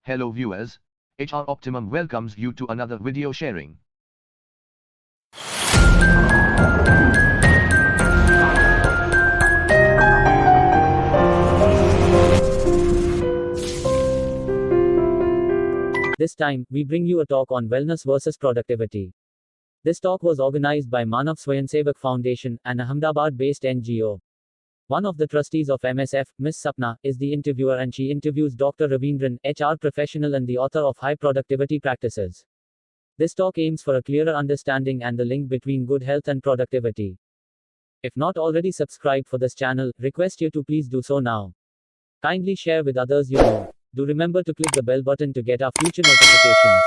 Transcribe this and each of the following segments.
Hello viewers, HR Optimum welcomes you to another video sharing. This time, we bring you a talk on wellness versus productivity. This talk was organized by Manav Swayansevak Foundation, an Ahmedabad-based NGO. One of the trustees of MSF, Ms. Sapna, is the interviewer and she interviews Dr. Ravindran, HR professional and the author of High Productivity Practices. This talk aims for a clearer understanding and the link between good health and productivity. If not already subscribed for this channel, request you to please do so now. Kindly share with others you know. Do remember to click the bell button to get our future notifications.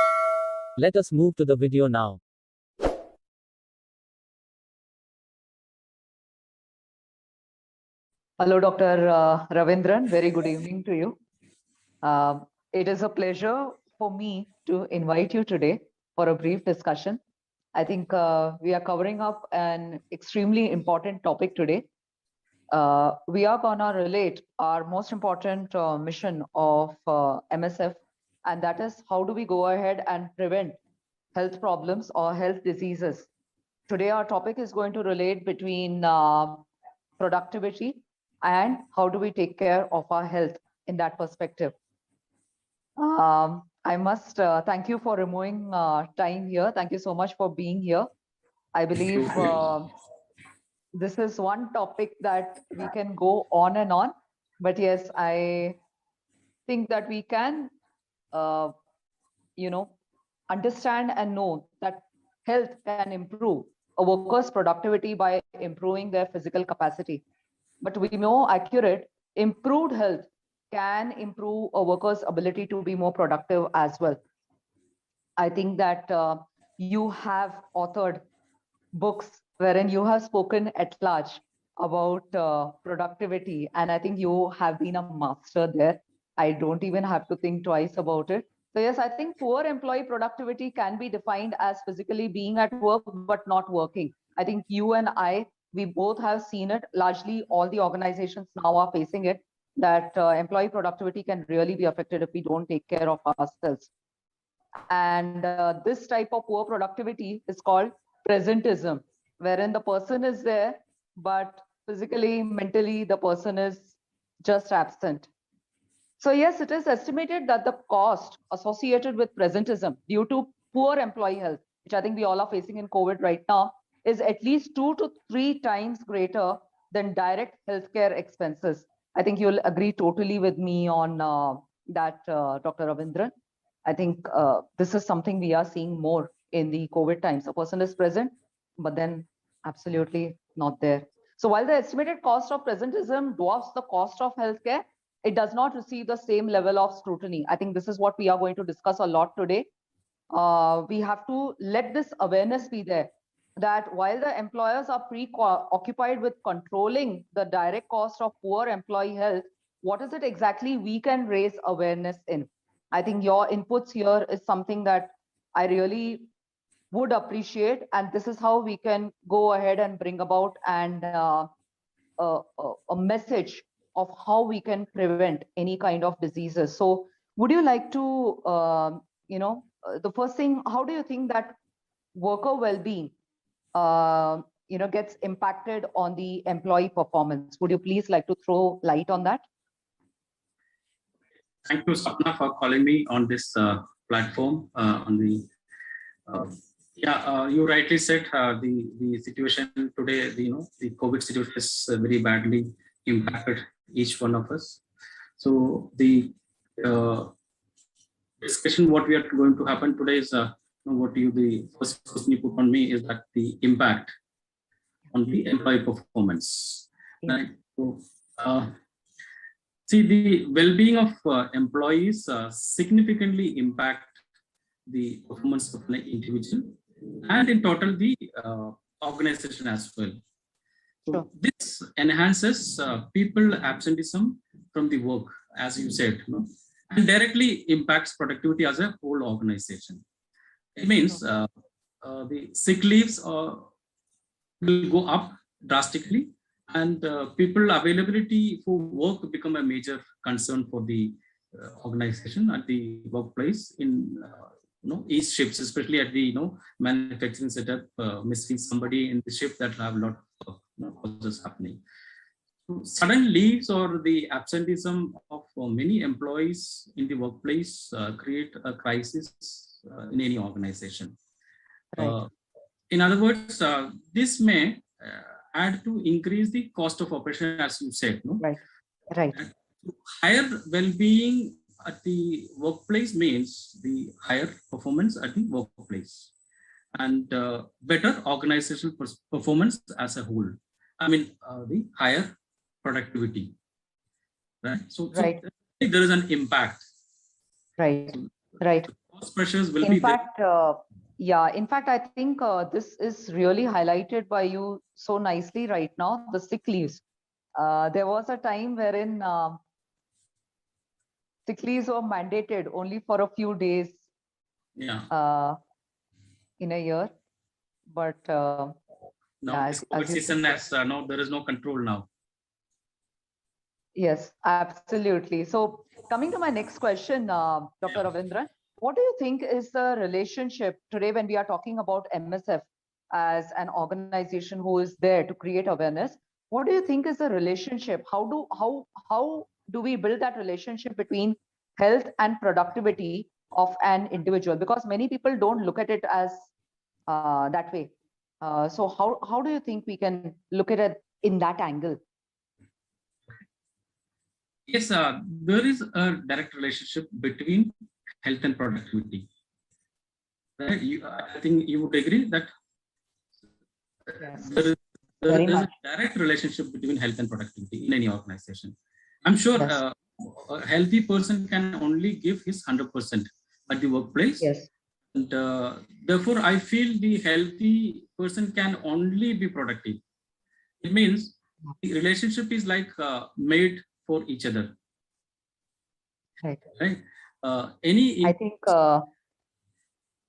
Let us move to the video now. Hello, Dr. Ravindran. Very good evening to you. It is a pleasure for me to invite you today for a brief discussion. I think we are covering up an extremely important topic today. We are going to relate our most important mission of MSF, and that is how do we go ahead and prevent health problems or health diseases. Today, our topic is going to relate between productivity and how do we take care of our health in that perspective. I must thank you for removing time here. Thank you so much for being here. I believe this is one topic that we can go on and on, but yes, I think that we can, understand and know that health can improve a worker's productivity by improving their physical capacity. But we know accurate, improved health can improve a worker's ability to be more productive as well. I think that you have authored books wherein you have spoken at large about productivity, and I think you have been a master there. I don't even have to think twice about it. So yes, I think poor employee productivity can be defined as physically being at work but not working. I think you and I, we both have seen it. Largely all the organizations now are facing it, that employee productivity can really be affected if we don't take care of ourselves. And this type of poor productivity is called presentism, wherein the person is there, but physically, mentally, the person is just absent. So yes, it is estimated that the cost associated with presentism due to poor employee health, which I think we all are facing in COVID right now, is at least 2 to 3 times greater than direct healthcare expenses. I think you'll agree totally with me on that, Dr. Ravindran. I think this is something we are seeing more in the COVID times. A person is present, but then absolutely not there. So while the estimated cost of presentism dwarfs the cost of healthcare, it does not receive the same level of scrutiny. I think this is what we are going to discuss a lot today. We have to let this awareness be there, that while the employers are preoccupied with controlling the direct cost of poor employee health, what is it exactly we can raise awareness in? I think your inputs here is something that I really would appreciate, and this is how we can go ahead and bring about and a message of how we can prevent any kind of diseases. So would you like to, the first thing, how do you think that worker well-being, gets impacted on the employee performance? Would you please like to throw light on that? Thank you, Sapna, for calling me on this platform. You rightly said the situation today. The COVID situation is very badly impacted each one of us. So the discussion what we are going to happen today is the first question you put on me is that the impact on the employee performance. Yeah. Right? So, see, the well-being of employees significantly impact the performance of an individual and in total the organization as well. So sure. This enhances people absenteeism from the work, as you said, and directly impacts productivity as a whole organization. It means the sick leaves will go up drastically, and people availability for work become a major concern for the organization at the workplace in each shifts, especially at the manufacturing setup, missing somebody in the shift that have a lot of process happening. So sudden leaves or the absenteeism of many employees in the workplace create a crisis in any organization. Right. In other words, this may add to increase the cost of operation, as you said. No? Right. Right. And higher well-being at the workplace means the higher performance at the workplace and better organizational performance as a whole. I mean, the higher productivity, right? So Right. there is an impact. Right. Right. Cost pressures will In be fact, in fact, I think this is really highlighted by you so nicely right now, the sick leaves. There was a time wherein sick leaves were mandated only for a few days in a year. But now this COVID as you season has no, there is no control now. Yes, absolutely. So coming to my next question, Dr. Ravindran, what do you think is the relationship today when we are talking about MSF as an organization who is there to create awareness? What do you think is the relationship? How do we build that relationship between health and productivity of an individual? Because many people don't look at it as that way. So how do you think we can look at it in that angle? Yes, there is a direct relationship between health and productivity. Right? I think you would agree that Yes. there is Very a much. direct relationship between health and productivity in any organization. I'm sure Yes. a healthy person can only give his 100% at the workplace. Yes. And therefore, I feel the healthy person can only be productive. It means the relationship is like made for each other. Right. Right? I think,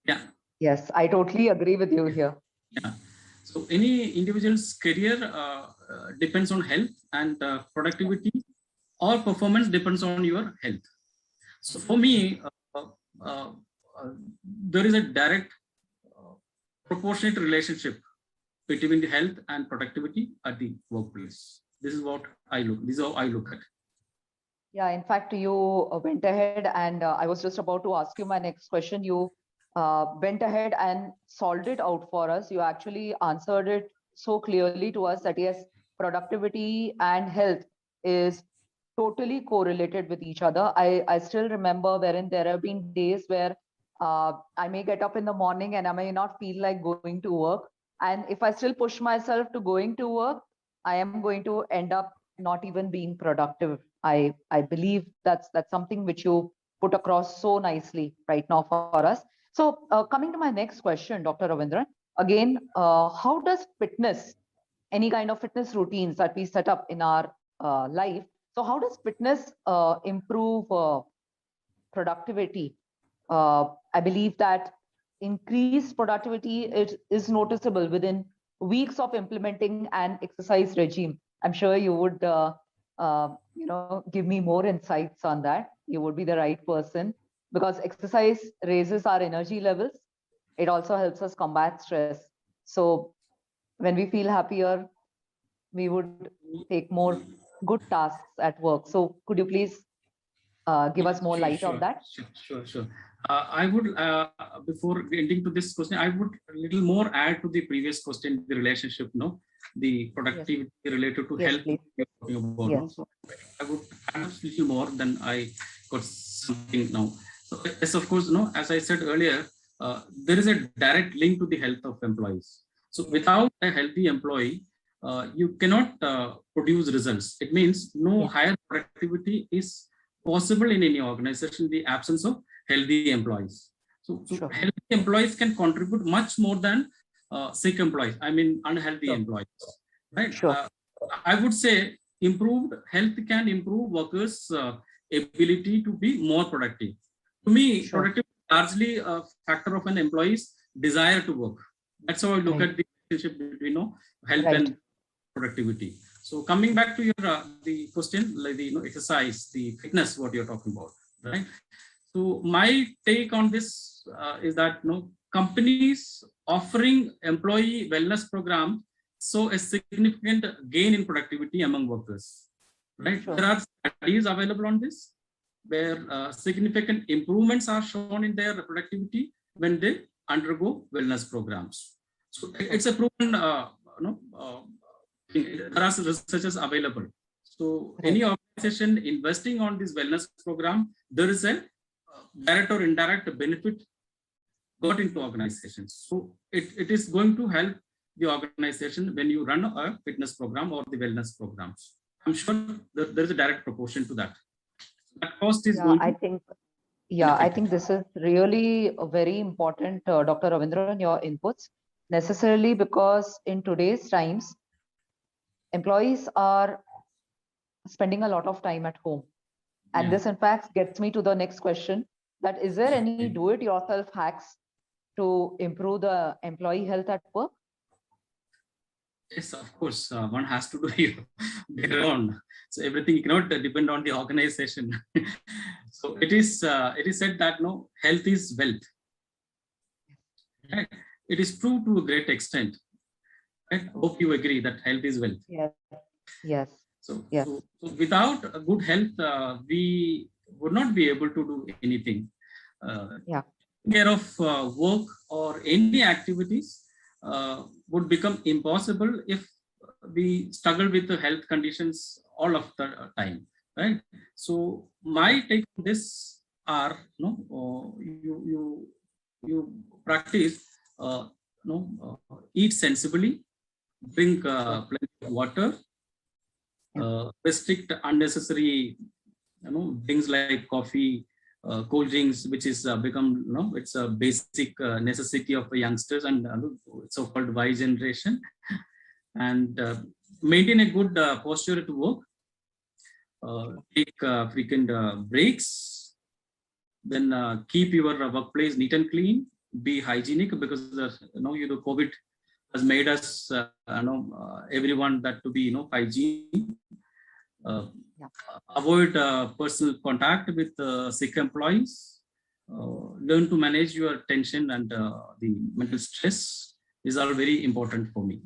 yeah. yes, I totally agree with you here. Yeah. So any individual's career depends on health, and productivity or performance depends on your health. So for me, there is a direct proportionate relationship between the health and productivity at the workplace. This is what I look. This is how I look at it. Yeah, in fact, you went ahead and I was just about to ask you my next question. You went ahead and solved it out for us. You actually answered it so clearly to us that yes, productivity and health is totally correlated with each other. I still remember wherein there have been days where I may get up in the morning and I may not feel like going to work. And if I still push myself to going to work, I am going to end up not even being productive. I believe that's something which you put across so nicely right now for us. So coming to my next question, Dr. Ravindran, again, how does fitness, any kind of fitness routines that we set up in our life, so how does fitness improve productivity? I believe that increased productivity is noticeable within weeks of implementing an exercise regime. I'm sure you would give me more insights on that. You would be the right person because exercise raises our energy levels. It also helps us combat stress. So when we feel happier, we would take more good tasks at work. So could you please give us more light on that? Sure. I would, before ending to this question, I would a little more add to the previous question, the relationship, the productivity related to health. Please. Talking about, Yes. So I would add a little more than I got something now. So yes, of course, as I said earlier, there is a direct link to the health of employees. So without a healthy employee, you cannot produce results. It means no higher productivity is possible in any organization in the absence of healthy employees. So Sure. healthy employees can contribute much more than sick employees. I mean, unhealthy employees, right? Sure. I would say improved health can improve workers' ability to be more productive. To me, Sure. productivity is largely a factor of an employee's desire to work. That's how I look Right. at the relationship between health Right. and productivity. So coming back to your the question, like the exercise, the fitness, what you're talking about. right? So my take on this is that companies offering employee wellness program show a significant gain in productivity among workers, right? Sure. There are studies available on this where significant improvements are shown in their productivity when they undergo wellness programs. So it's a proven, there are researchers available. So any organization investing on this wellness program, there is a direct or indirect benefit got into organizations. So it is going to help the organization when you run a fitness program or the wellness programs. I'm sure there is a direct proportion to that. That cost is going to I think this is really very important, Dr. Ravindran, your inputs, necessarily because in today's times, employees are spending a lot of time at home. And this, in fact, gets me to the next question, that is there any do-it-yourself hacks to improve the employee health at work? Yes, of course, one has to do their own. So everything cannot depend on the organization. So it is said that health is wealth. Right? It is true to a great extent. Right? Hope you agree that health is wealth. Yes. Yes. So, Yes. so without a good health, we would not be able to do anything. Care of work or any activities would become impossible if we struggle with the health conditions all of the time, right? So my take on this are you practice eat sensibly, drink plenty of water, restrict unnecessary things like coffee, cold drinks, which is become it's a basic necessity of youngsters and so-called Y generation, and maintain a good posture at work, take frequent breaks, then keep your workplace neat and clean, be hygienic, because COVID has made us everyone that to be hygiene. Avoid personal contact with sick employees. Learn to manage your tension and the mental stress is all very important for me.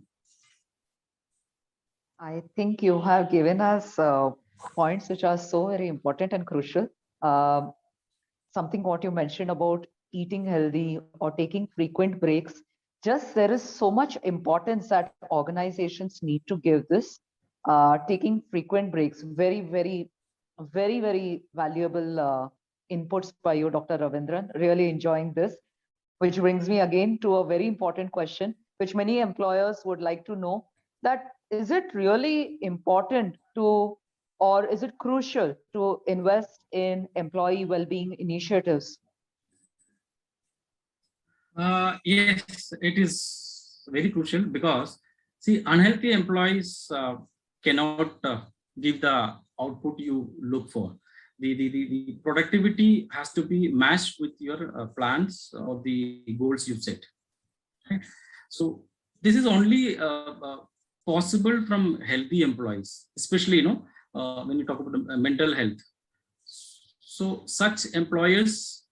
I think you have given us points which are so very important and crucial. Something what you mentioned about eating healthy or taking frequent breaks. Just there is so much importance that organizations need to give this. Taking frequent breaks, very, very, very, very valuable inputs by you, Dr. Ravindran. Really enjoying this, which brings me again to a very important question, which many employers would like to know, that is it really important to, or is it crucial to invest in employee well-being initiatives? Yes, it is very crucial because see, unhealthy employees cannot give the output you look for. The productivity has to be matched with your plans or the goals you set. Right? So this is only possible from healthy employees, especially when you talk about mental health. So such employers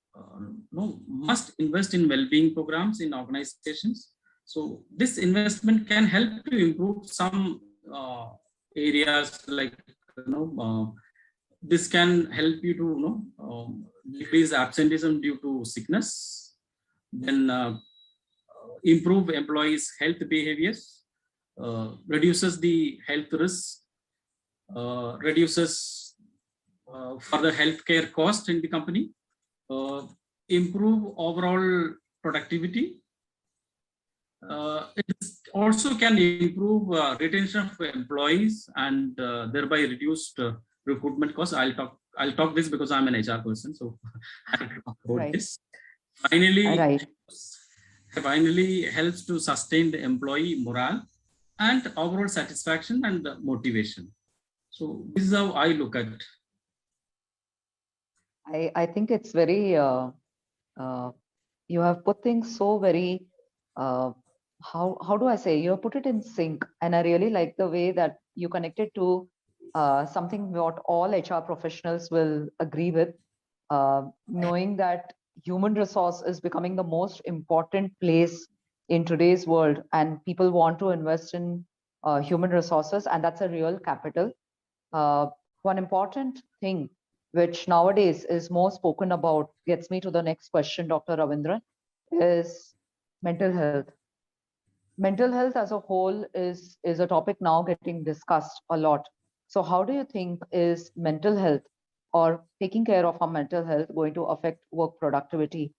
must invest in well-being programs in organizations. So this investment can help to improve some areas like this can help you to decrease absenteeism due to sickness, then improve employees' health behaviors, reduces the health risk, reduces further healthcare cost in the company, improve overall productivity. It also can improve retention of employees and thereby reduced recruitment costs. I'll talk this because I'm an HR person, so I'll talk about this. Finally helps to sustain the employee morale and overall satisfaction and motivation. So this is how I look at it. I think it's very, you have put things so very, how do I say, you have put it in sync. And I really like the way that you connected to something what all HR professionals will agree with. knowing that human resource is becoming the most important place in today's world, and people want to invest in human resources, and that's a real capital. One important thing which nowadays is more spoken about gets me to the next question, Dr. Ravindran, is mental health. Mental health as a whole is a topic now getting discussed a lot. So how do you think is mental health or taking care of our mental health going to affect work productivity?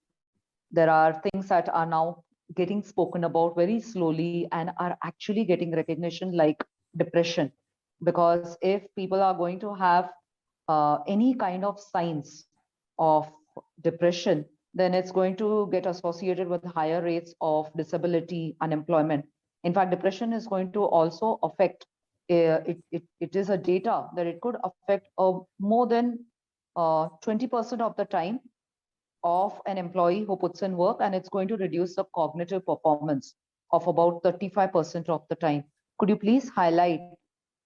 There are things that are now getting spoken about very slowly and are actually getting recognition, like depression. Because if people are going to have any kind of signs of depression, then it's going to get associated with higher rates of disability, unemployment. In fact, depression is going to also affect, it is a data that it could affect more than 20% of the time of an employee who puts in work, and it's going to reduce the cognitive performance of about 35% of the time. Could you please highlight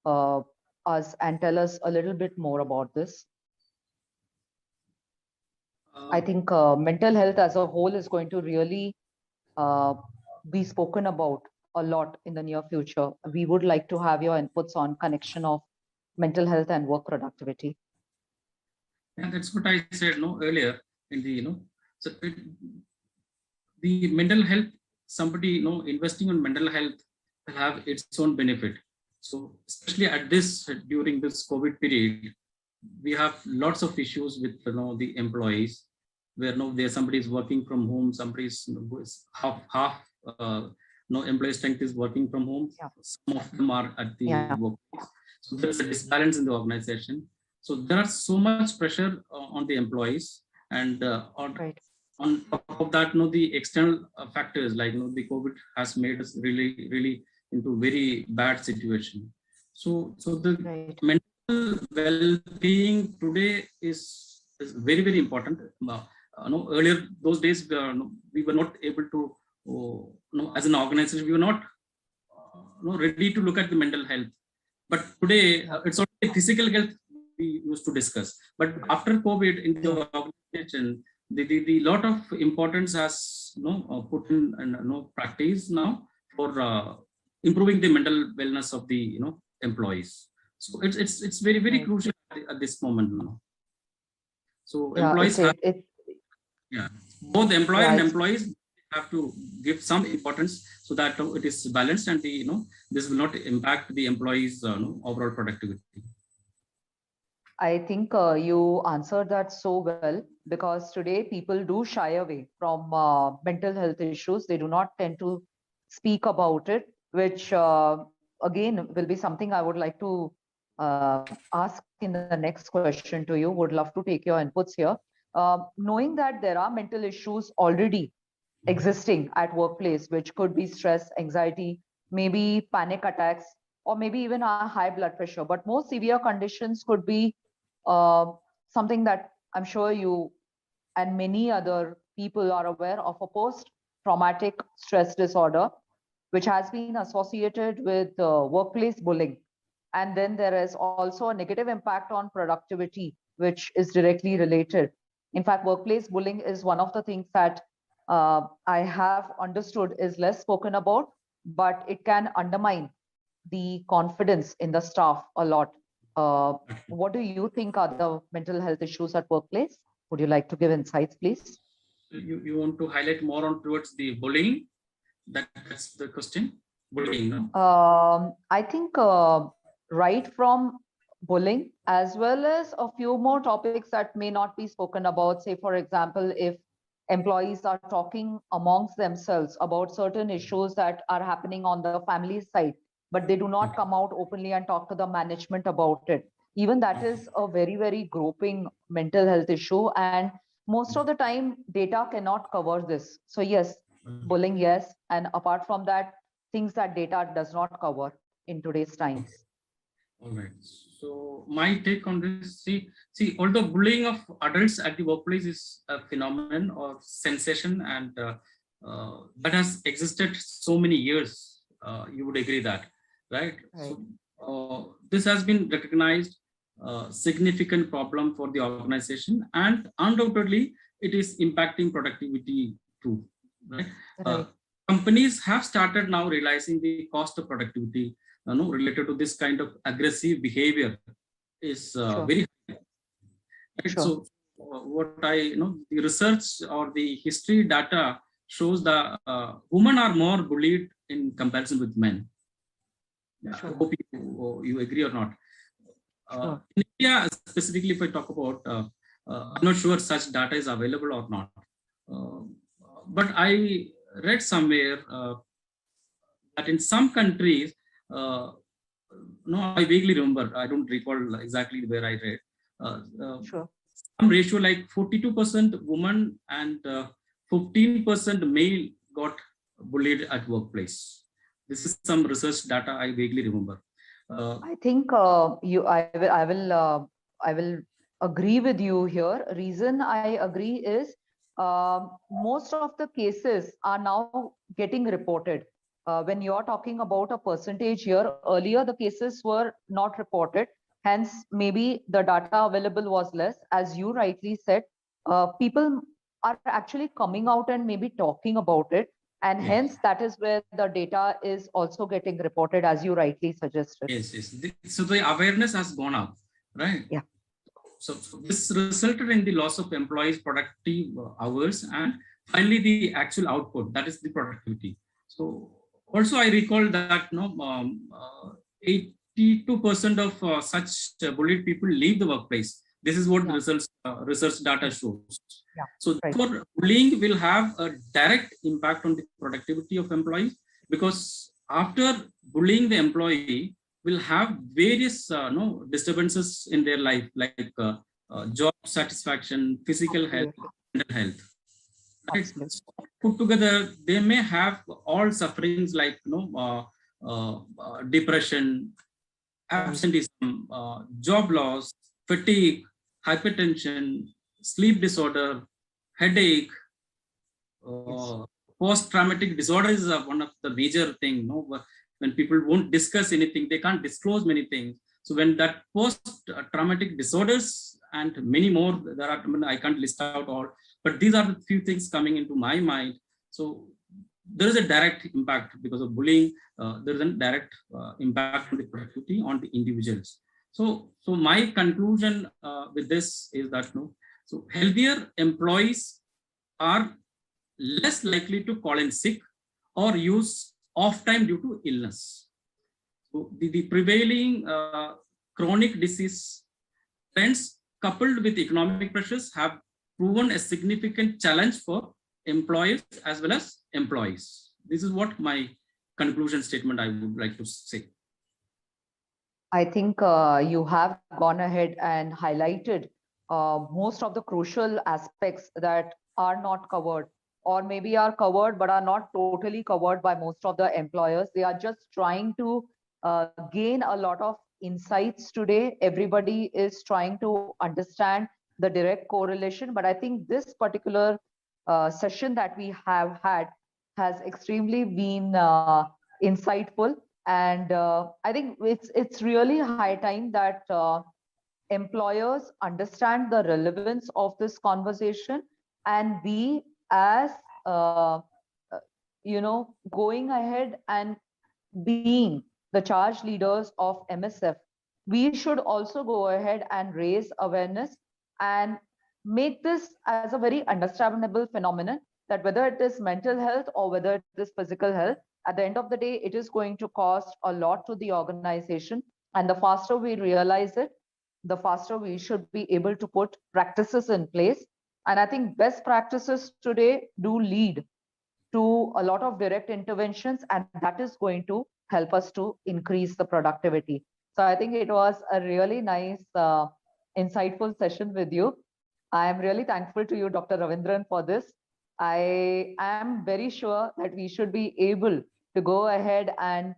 us and tell us a little bit more about this? I think mental health as a whole is going to really be spoken about a lot in the near future. We would like to have your inputs on connection of mental health and work productivity. And that's what I said earlier in the, so the mental health, somebody, investing on mental health will have its own benefit. So especially at this, during this COVID period, we have lots of issues with the employees, where there somebody is working from home, somebody's half employee strength is working from home. Yeah. Some of them are at the workplace. So there's a disbalance in the organization. So there is so much pressure on the employees, and on top of that, the external factors like the COVID has made us really into very bad situation. So the mental well-being today is very important. Earlier those days we were not able to, as an organization, we were not ready to look at the mental health. But today it's only physical health we used to discuss. But after COVID in the organization, the lot of importance has put in practice now for improving the mental wellness of the employees. So it's very crucial at this moment now. So employees both employer and employees have to give some importance so that it is balanced, and this will not impact the employees overall productivity. I think you answered that so well, because today people do shy away from mental health issues. They do not tend to speak about it, which again will be something I would like to ask in the next question to you. Would love to take your inputs here. Knowing that there are mental issues already existing at workplace, which could be stress, anxiety, maybe panic attacks, or maybe even a high blood pressure. But more severe conditions could be something that I'm sure you and many other people are aware of, a post-traumatic stress disorder, which has been associated with workplace bullying. And then there is also a negative impact on productivity, which is directly related. In fact, workplace bullying is one of the things that I have understood is less spoken about, but it can undermine the confidence in the staff a lot. What do you think are the mental health issues at workplace? Would you like to give insights, please? You want to highlight more on towards the bullying? That's the question. Bullying. No? I think right from bullying, as well as a few more topics that may not be spoken about. Say, for example, if employees are talking amongst themselves about certain issues that are happening on the family side, but they do not come out openly and talk to the management about it. Even that is a very groping mental health issue. And most of the time, data cannot cover this. So yes, bullying, yes. And apart from that, things that data does not cover in today's times. All right. So my take on this, see, although bullying of adults at the workplace is a phenomenon or sensation, and that has existed so many years, you would agree that, right? So this has been recognized significant problem for the organization, and undoubtedly it is impacting productivity too. Right? Right. Companies have started now realizing the cost of productivity, related to this kind of aggressive behavior is Sure. very high. Right? Sure. So what the research or the history data shows the women are more bullied in comparison with men. Sure. I hope you agree or not. Sure. In India, specifically, if I talk about, I'm not sure such data is available or not. But I read somewhere that in some countries, I vaguely remember, I don't recall exactly where I read, Sure. some ratio like 42% woman and 15% male got bullied at workplace. This is some research data I vaguely remember. I think I will agree with you here. Reason I agree is most of the cases are now getting reported. When you're talking about a percentage here, earlier the cases were not reported. Hence, maybe the data available was less. As you rightly said, people are actually coming out and maybe talking about it. And Yes. hence, that is where the data is also getting reported, as you rightly suggested. Yes. So the awareness has gone up, right? Yeah. So this resulted in the loss of employees' productive hours, and finally the actual output, that is the productivity. So also I recall that 82% of such bullied people leave the workplace. This is what the research data shows. Yeah, So right. therefore, bullying will have a direct impact on the productivity of employees, because after bullying the employee, will have various disturbances in their life, like job satisfaction, physical health, mental health. Right? So put together, they may have all sufferings like depression, absenteeism, job loss, fatigue, hypertension, sleep disorder, headache. Post-traumatic disorder is one of the major thing. When people won't discuss anything, they can't disclose many things. So when that post-traumatic disorders and many more, there are, I can't list out all, but these are the few things coming into my mind. So there is a direct impact because of bullying. There is a direct impact on the productivity on the individuals. So my conclusion with this is that so healthier employees are less likely to call in sick or use off time due to illness. So the prevailing chronic disease trends coupled with economic pressures have proven a significant challenge for employers as well as employees. This is what my conclusion statement I would like to say. I think you have gone ahead and highlighted most of the crucial aspects that are not covered, or maybe are covered but are not totally covered by most of the employers. They are just trying to gain a lot of insights today. Everybody is trying to understand the direct correlation, but I think this particular session that we have had has extremely been insightful. And I think it's really high time that employers understand the relevance of this conversation, and we as going ahead and being the charge leaders of MSF, we should also go ahead and raise awareness and make this as a very understandable phenomenon, that whether it is mental health or whether it is physical health, at the end of the day, it is going to cost a lot to the organization. And the faster we realize it, the faster we should be able to put practices in place. And I think best practices today do lead to a lot of direct interventions, and that is going to help us to increase the productivity. So I think it was a really nice, insightful session with you. I am really thankful to you, Dr. Ravindran, for this. I am very sure that we should be able to go ahead and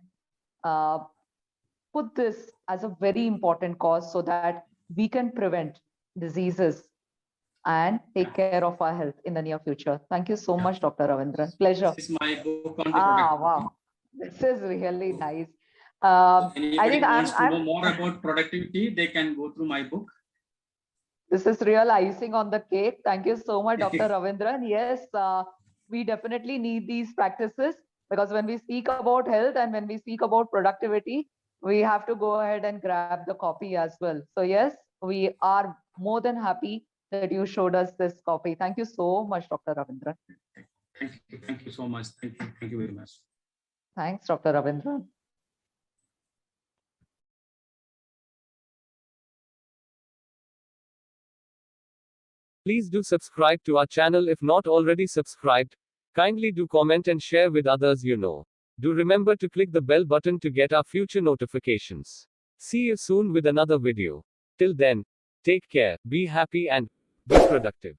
put this as a very important cause so that we can prevent diseases and take care of our health in the near future. Thank you so much, Dr. Ravindran. Pleasure. This is my book on the productivity. Wow. This is really nice. I think Anybody wants to know more about productivity, they can go through my book. This is real icing on the cake. Thank you so much, Dr. Ravindran. Yes, we definitely need these practices, because when we speak about health and when we speak about productivity, we have to go ahead and grab the copy as well. So yes, we are more than happy that you showed us this copy. Thank you so much, Dr. Ravindran. Thank you so much. Thank you very much. Thanks, Dr. Ravindran. Please do subscribe to our channel if not already subscribed. Kindly do comment and share with others you know. Do remember to click the bell button to get our future notifications. See you soon with another video. Till then, take care, be happy and be productive.